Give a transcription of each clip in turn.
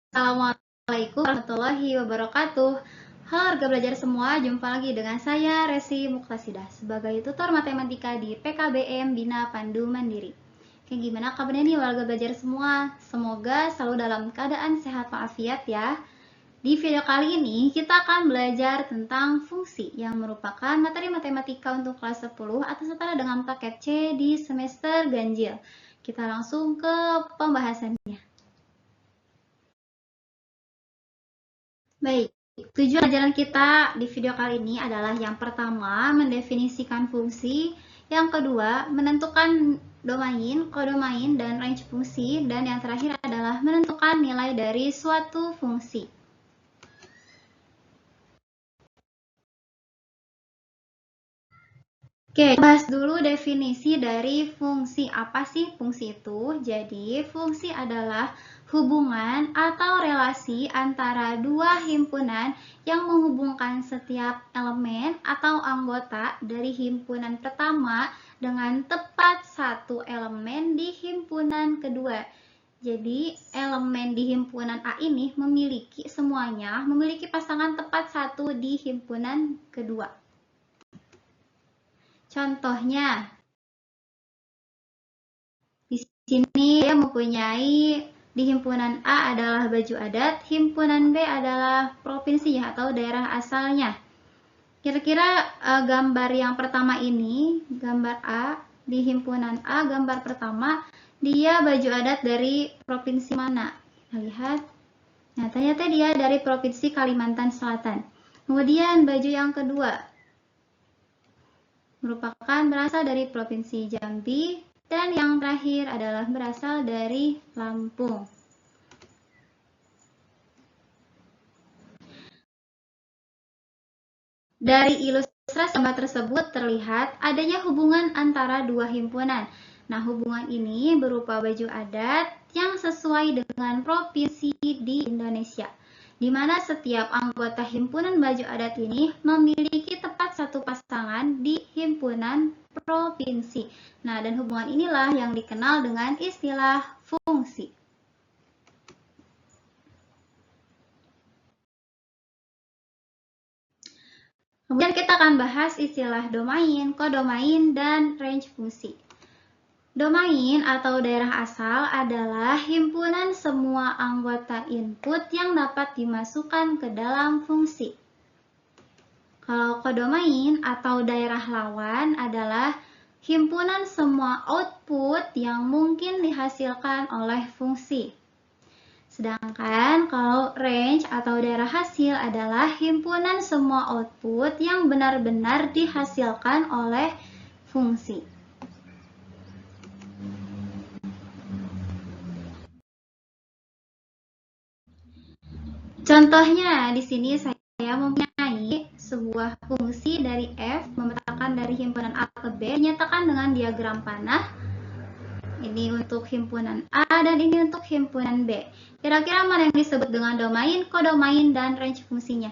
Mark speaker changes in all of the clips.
Speaker 1: Assalamualaikum warahmatullahi wabarakatuh. Halo warga belajar semua, jumpa lagi dengan saya Resi Muktasidah sebagai tutor matematika di PKBM Bina Pandu Mandiri. Oke, gimana kabarnya nih warga belajar semua? Semoga selalu dalam keadaan sehat walafiat ya. Di video kali ini kita akan belajar tentang fungsi yang merupakan materi matematika untuk kelas 10 atau setara dengan paket C di semester ganjil. Kita langsung ke pembahasannya. Baik, tujuan pelajaran kita di video kali ini adalah yang pertama, mendefinisikan fungsi, yang kedua, menentukan domain, kodomain, dan range fungsi, dan yang terakhir adalah menentukan nilai dari suatu fungsi. Oke, bahas dulu definisi dari fungsi. Apa sih fungsi itu? Jadi, fungsi adalah hubungan atau relasi antara dua himpunan yang menghubungkan setiap elemen atau anggota dari himpunan pertama dengan tepat satu elemen di himpunan kedua. Jadi, elemen di himpunan A ini memiliki pasangan tepat satu di himpunan kedua. Contohnya, di sini dia mempunyai di himpunan A adalah baju adat, himpunan B adalah provinsi atau daerah asalnya. Kira-kira gambar yang pertama ini, gambar A, di himpunan A, gambar pertama, dia baju adat dari provinsi mana? Kita lihat. Nah, ternyata dia dari provinsi Kalimantan Selatan. Kemudian baju yang kedua merupakan berasal dari provinsi Jambi, dan yang terakhir adalah berasal dari Lampung. Dari ilustrasi gambar tersebut terlihat adanya hubungan antara dua himpunan. Nah, hubungan ini berupa baju adat yang sesuai dengan provinsi di Indonesia, di mana setiap anggota himpunan baju adat ini memiliki tepat satu pasangan di himpunan provinsi. Nah, dan hubungan inilah yang dikenal dengan istilah fungsi. Kemudian kita akan bahas istilah domain, kodomain, dan range fungsi. Domain atau daerah asal adalah himpunan semua anggota input yang dapat dimasukkan ke dalam fungsi. Kalau kodomain atau daerah lawan adalah himpunan semua output yang mungkin dihasilkan oleh fungsi. Sedangkan kalau range atau daerah hasil adalah himpunan semua output yang benar-benar dihasilkan oleh fungsi. Contohnya di sini saya mempunyai sebuah fungsi dari F memetakan dari himpunan A ke B dinyatakan dengan diagram panah. Ini untuk himpunan A dan ini untuk himpunan B. Kira-kira mana yang disebut dengan domain, kodomain, dan range fungsinya?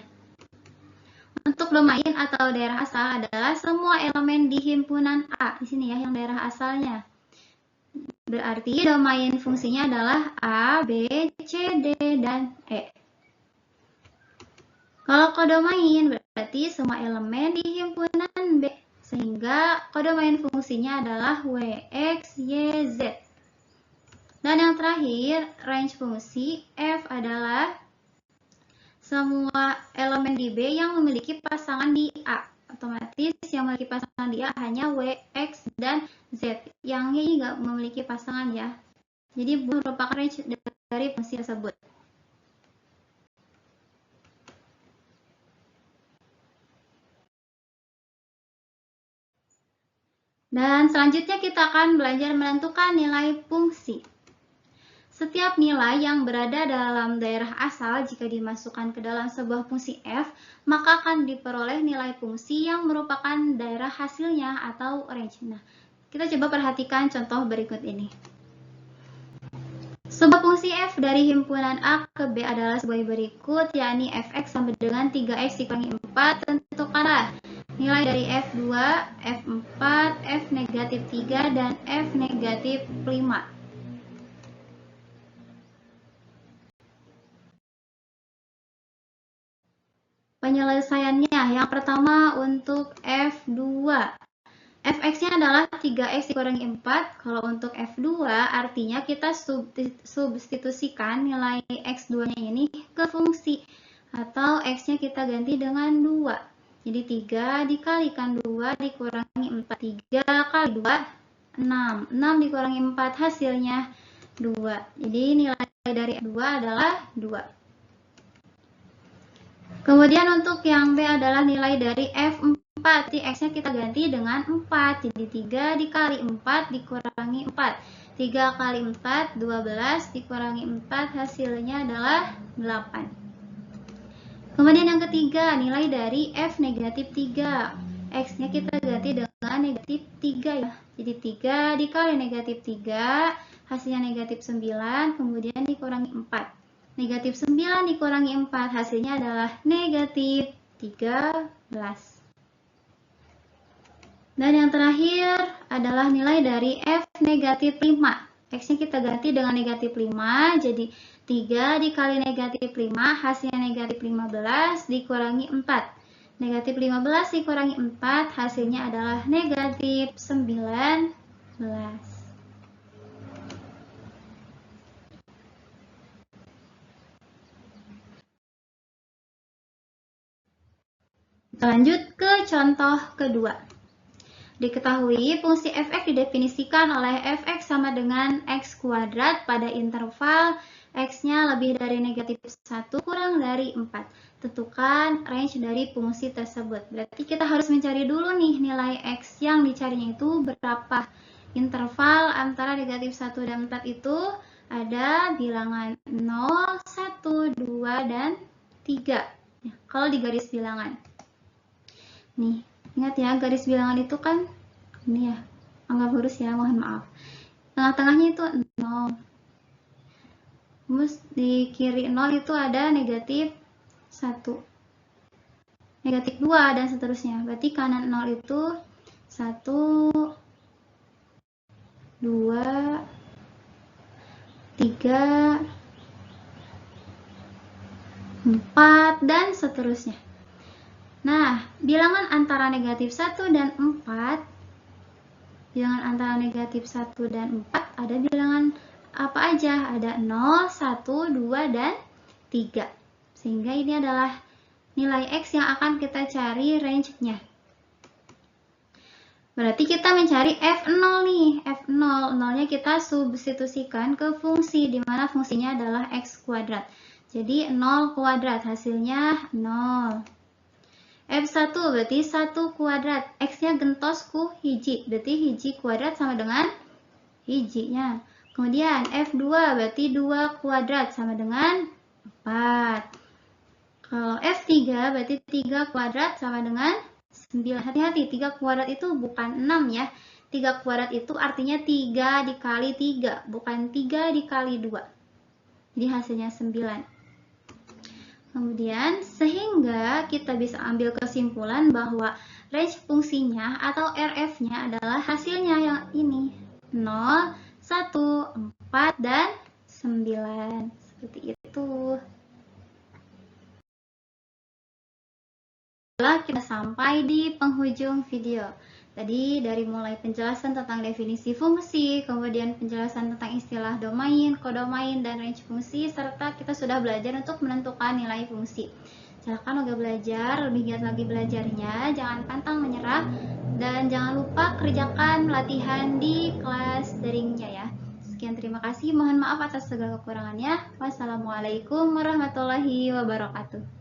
Speaker 1: Untuk domain atau daerah asal adalah semua elemen di himpunan A. Di sini ya yang daerah asalnya. Berarti domain fungsinya adalah A, B, C, D, dan E. Kalau kodomain berarti semua elemen di himpunan B. Sehingga kodomain fungsinya adalah W, X, Y, Z. Dan yang terakhir, range fungsi F adalah semua elemen di B yang memiliki pasangan di A. Otomatis yang memiliki pasangan di A hanya W, X, dan Z. Yang Y nggak memiliki pasangan ya. Jadi merupakan range dari fungsi tersebut. Dan selanjutnya kita akan belajar menentukan nilai fungsi. Setiap nilai yang berada dalam daerah asal jika dimasukkan ke dalam sebuah fungsi F, maka akan diperoleh nilai fungsi yang merupakan daerah hasilnya atau range. Nah, kita coba perhatikan contoh berikut ini. Sebuah fungsi F dari himpunan A ke B adalah sebagai berikut, yakni Fx sama dengan 3x dikurangi 4. Tentukanlah nilai dari F2, F4, F negatif 3, dan F negatif 5. penyelesaiannya. Yang pertama untuk F2. Fx-nya adalah 3x dikurangi 4. Kalau untuk F2 artinya kita substitusikan nilai x2-nya ini ke fungsi. Atau x-nya kita ganti dengan 2. Jadi 3 dikalikan 2 dikurangi 4. 3 kali 2, 6. 6 dikurangi 4 hasilnya 2. Jadi nilai dari F2 adalah 2. Kemudian untuk yang B adalah nilai dari F4. Jadi X-nya kita ganti dengan 4. Jadi 3 dikali 4 dikurangi 4. 3 kali 4, 12 dikurangi 4 hasilnya adalah 8. Kemudian yang ketiga, nilai dari F negatif 3. X-nya kita ganti dengan negatif 3 ya. Jadi 3 dikali negatif 3, hasilnya negatif 9, kemudian dikurangi 4. Negatif 9 dikurangi 4, hasilnya adalah negatif 13. Dan yang terakhir adalah nilai dari F negatif 5. X-nya kita ganti dengan negatif 5, jadi 3 dikali negatif 5, hasilnya negatif 15 dikurangi 4. Negatif 15 dikurangi 4, hasilnya adalah negatif 19. Lanjut ke contoh kedua. Diketahui fungsi f(x) didefinisikan oleh f(x) sama dengan x kuadrat pada interval x-nya lebih dari negatif 1 kurang dari 4. Tentukan range dari fungsi tersebut. Berarti kita harus mencari dulu nih nilai x yang dicarinya itu berapa. Interval antara negatif 1 dan 4 itu ada bilangan 0, 1, 2, dan 3. Ya, kalau di garis bilangan. Nih. Ingat ya, garis bilangan itu kan ini ya, anggap lurus ya, mohon maaf. Tengah-tengahnya itu 0. Terus di kiri 0 itu ada negatif 1. Negatif 2 dan seterusnya. Berarti kanan 0 itu 1, 2, 3, 4, dan seterusnya. Nah, bilangan antara negatif 1 dan 4, bilangan antara negatif 1 dan 4 ada bilangan apa aja? Ada 0, 1, 2, dan 3. Sehingga ini adalah nilai X yang akan kita cari range-nya. Berarti kita mencari F0 nih. F0, 0-nya kita substitusikan ke fungsi, di mana fungsinya adalah X kuadrat. Jadi 0 kuadrat, hasilnya 0. F1 berarti 1 kuadrat. X-nya gentos ku hiji. Berarti hiji kuadrat sama dengan hijinya. Kemudian F2 berarti 2 kuadrat sama dengan 4. Kalau F3 berarti 3 kuadrat sama dengan 9. Hati-hati, 3 kuadrat itu bukan 6 ya. 3 kuadrat itu artinya 3 dikali 3. Bukan 3 dikali 2. Jadi hasilnya 9. Kemudian, sehingga kita bisa ambil kesimpulan bahwa range fungsinya atau RF-nya adalah hasilnya yang ini. 0, 1, 4, dan 9. Seperti itu. Setelah kita sampai di penghujung video. Tadi dari mulai penjelasan tentang definisi fungsi, kemudian penjelasan tentang istilah domain, kodomain, dan range fungsi, serta kita sudah belajar untuk menentukan nilai fungsi. Silahkan udah belajar, lebih giat lagi belajarnya, jangan pantang menyerah, dan jangan lupa kerjakan latihan di kelas daringnya ya. Sekian, terima kasih, mohon maaf atas segala kekurangannya. Wassalamualaikum warahmatullahi wabarakatuh.